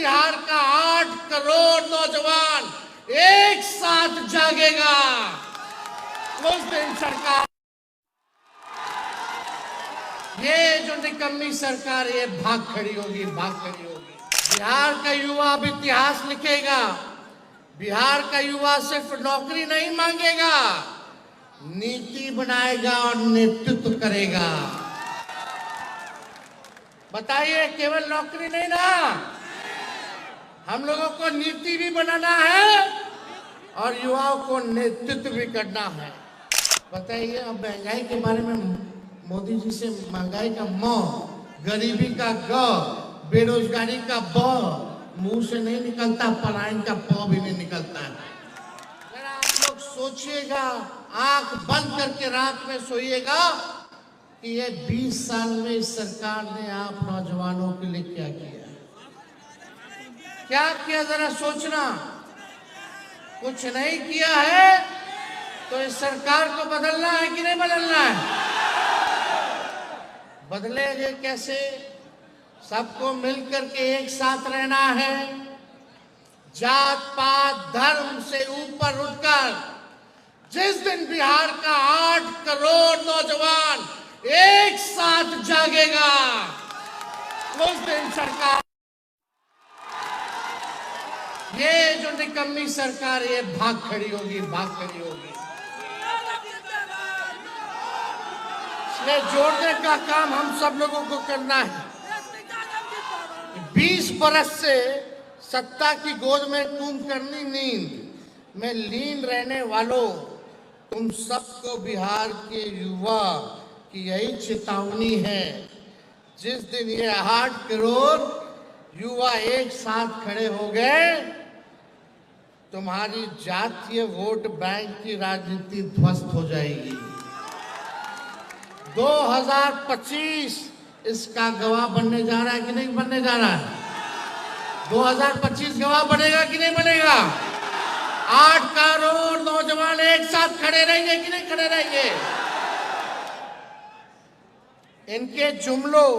बिहार का 8 करोड़ नौजवान एक साथ जागेगा, उस दिन सरकार, ये जो निकम्मी सरकार ये भाग खड़ी होगी, भाग खड़ी होगी। बिहार का युवा अब इतिहास लिखेगा। बिहार का युवा सिर्फ नौकरी नहीं मांगेगा, नीति बनाएगा और नेतृत्व करेगा। बताइए, केवल नौकरी नहीं ना, हम लोगों को नीति भी बनाना है और युवाओं को नेतृत्व भी करना है। बताइए, अब महंगाई के बारे में मोदी जी से महंगाई का म, गरीबी का ग, बेरोजगारी का ब मुंह से नहीं निकलता, पलायन का प भी नहीं निकलता है। अगर आप लोग सोचिएगा, आंख बंद करके रात में सोइएगा कि ये 20 साल में इस सरकार ने आप नौजवानों के लिए क्या किया, क्या किया, जरा सोचना। कुछ नहीं किया है तो इस सरकार को बदलना है कि नहीं बदलना है? बदलेंगे कैसे? सबको मिलकर के एक साथ रहना है। जात पात धर्म से ऊपर उठकर जिस दिन बिहार का 8 करोड़ नौजवान एक साथ जागेगा, उस दिन सरकार, ये जो निकम्मी सरकार ये भाग खड़ी होगी, भाग खड़ी होगी। इसलिए जोड़ने का काम हम सब लोगों को करना है। 20 बरस से सत्ता की गोद में कुंभकर्णी नींद में लीन रहने वालों, तुम सबको बिहार के युवा की यही चेतावनी है। जिस दिन ये 8 करोड़ युवा एक साथ खड़े हो गए, तुम्हारी जातीय वोट बैंक की राजनीति ध्वस्त हो जाएगी। 2025 इसका गवाह बनने जा रहा है कि नहीं बनने जा रहा है? 2025 गवाह बनेगा कि नहीं बनेगा? 8 करोड़ नौजवान एक साथ खड़े रहेंगे कि नहीं खड़े रहेंगे? इनके जुमलों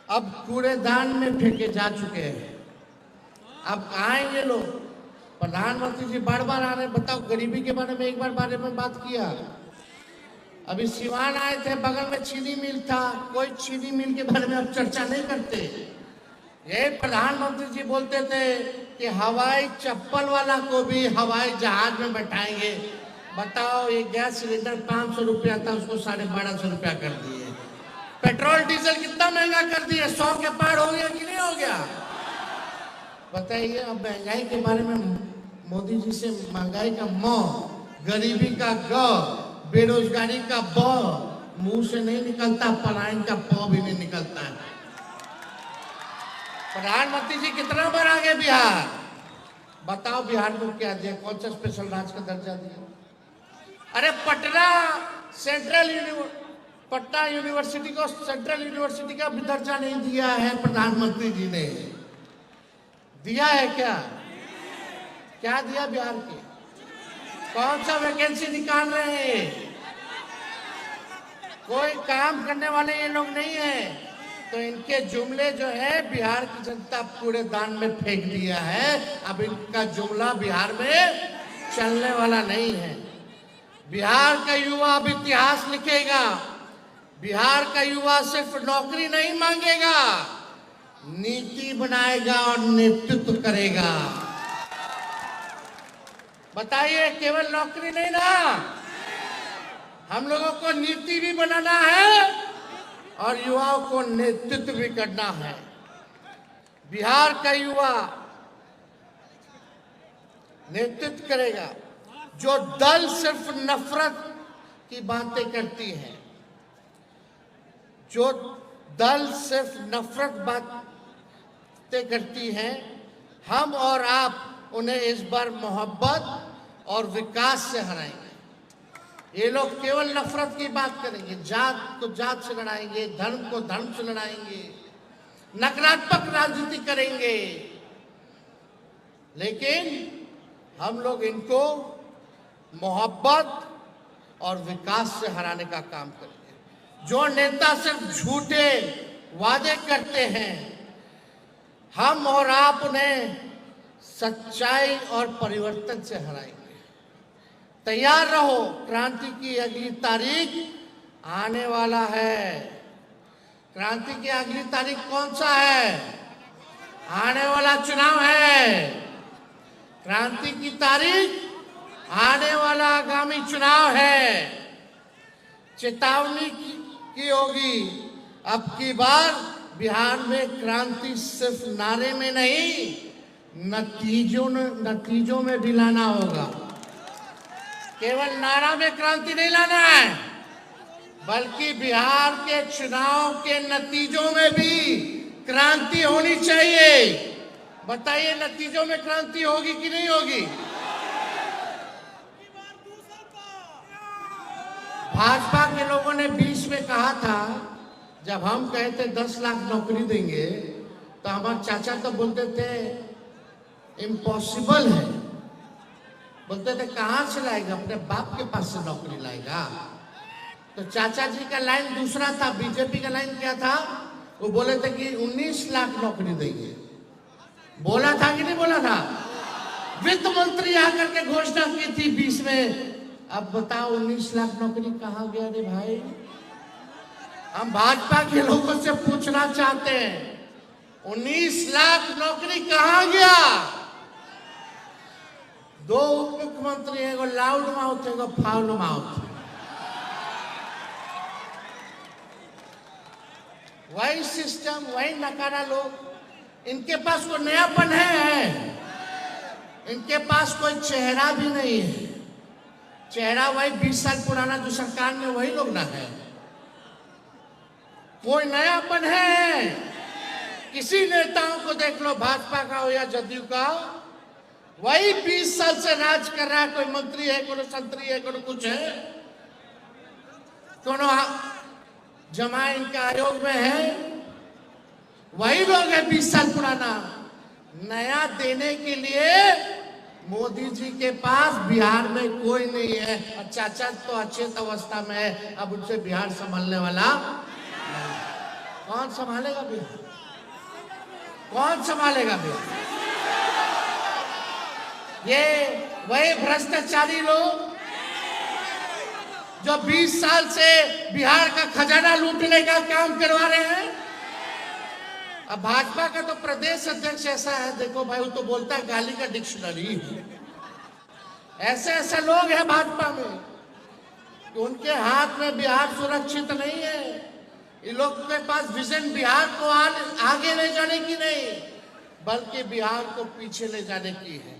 अब कूड़ेदान में फेंके जा चुके हैं। अब कहाँ हैं ये लोग? प्रधानमंत्री जी बार बार आ रहे हैं। बताओ, गरीबी के बारे में एक बारे में बात किया? अभी सिवान आए थे, बगल में चीनी मिल था, कोई चीनी मिल के बारे में अब चर्चा नहीं करते। ये प्रधानमंत्री जी बोलते थे कि हवाई चप्पल वाला को भी हवाई जहाज में बैठाएंगे। बताओ, ये गैस सिलेंडर 500 रुपया था, उसको 1250 रुपया कर दिए। पेट्रोल डीजल कितना महंगा कर दिए, 100 के पार हो गया कि नहीं हो गया? बताइए, अब महंगाई के बारे में मोदी जी से महंगाई का म, गरीबी का ग, बेरोजगारी का ब मुंह से नहीं निकलता, पलायन का प भी नहीं निकलता है। प्रधानमंत्री जी कितना बार आ गए बिहार? बताओ, बिहार को क्या दिया? कौन सा स्पेशल राज्य का दर्जा दिया? अरे पटना यूनिवर्सिटी को सेंट्रल यूनिवर्सिटी का भी दर्जा नहीं दिया है प्रधानमंत्री जी ने। दिया है क्या? क्या दिया बिहार के? कौन सा वैकेंसी निकाल रहे हैं? कोई काम करने वाले ये लोग नहीं है। तो इनके जुमले जो है बिहार की जनता कूड़ेदान में फेंक दिया है। अब इनका जुमला बिहार में चलने वाला नहीं है। बिहार का युवा अब इतिहास लिखेगा। बिहार का युवा सिर्फ नौकरी नहीं मांगेगा, नीति बनाएगा और नेतृत्व करेगा। बताइए, केवल नौकरी नहीं ना, हम लोगों को नीति भी बनाना है और युवाओं को नेतृत्व भी करना है। बिहार का युवा नेतृत्व करेगा। जो दल सिर्फ नफरत की बातें करती है, जो दल सिर्फ नफरत बातें करती हैं, हम और आप उन्हें इस बार मोहब्बत और विकास से हराएंगे। ये लोग केवल नफरत की बात करेंगे, जात को जात से लड़ाएंगे, धर्म को धर्म से लड़ाएंगे, नकारात्मक राजनीति करेंगे। लेकिन हम लोग इनको मोहब्बत और विकास से हराने का काम करेंगे। जो नेता सिर्फ झूठे वादे करते हैं, हम और आप उन्हें सच्चाई और परिवर्तन से हराएंगे। तैयार रहो, क्रांति की अगली तारीख आने वाला है। क्रांति की अगली तारीख कौन सा है? आने वाला चुनाव है। क्रांति की तारीख आने वाला आगामी चुनाव है। चेतावनी की होगी, अब की बार बिहार में क्रांति सिर्फ नारे में नहीं, नतीजों में भी लाना होगा। केवल नारा में क्रांति नहीं लाना है, बल्कि बिहार के चुनाव के नतीजों में भी क्रांति होनी चाहिए। बताइए, नतीजों में क्रांति होगी कि नहीं होगी? भाजपा के लोगों ने बीच में कहा था, जब हम कहे थे 10 लाख नौकरी देंगे, तो हमारे चाचा तो बोलते थे इम्पॉसिबल है। बोलते थे कहां से लाएगा, अपने बाप के पास से नौकरी लाएगा। तो चाचा जी का लाइन दूसरा था, बीजेपी का लाइन क्या था? वो बोले थे कि 19 लाख नौकरी देंगे। बोला था कि नहीं बोला था? वित्त मंत्री आकर के घोषणा की थी 20 में। अब बताओ 19 लाख नौकरी कहां गया रे भाई? हम भाजपा के लोगों से पूछना चाहते हैं, 19 लाख नौकरी कहां गया? 2 उप मुख्यमंत्री, एगो लाउड माउथ, एगो फाउल माउथ। वही सिस्टम, वही नकारा लोग। इनके पास कोई नयापन है? इनके पास कोई चेहरा भी नहीं है। चेहरा वही 20 साल पुराना जो सरकार में, वही लोग ना है। कोई नयापन है? किसी नेताओं को देख लो, भाजपा का हो या जदयू का, वही 20 साल से राज कर रहा है। कोई मंत्री है, कोई संतरी है, कोई कुछ है, कोनो जमा इनका आयोग में है, वही लोग है 20 साल पुराना। नया देने के लिए मोदी जी के पास बिहार में कोई नहीं है। और चाचा तो अच्छे अवस्था में है, अब उनसे बिहार संभालने वाला कौन संभालेगा? बिहार कौन संभालेगा? बिहार ये वही भ्रष्टाचारी लोग जो 20 साल से बिहार का खजाना लूटने का काम करवा रहे हैं। अब भाजपा का तो प्रदेश अध्यक्ष ऐसा है, देखो भाई, वो तो बोलता है गाली का डिक्शनरी। ऐसे ऐसे लोग हैं भाजपा में कि उनके हाथ में बिहार सुरक्षित नहीं है। इन लोग के पास विजन बिहार को आगे ले जाने की नहीं, बल्कि बिहार को पीछे ले जाने की है।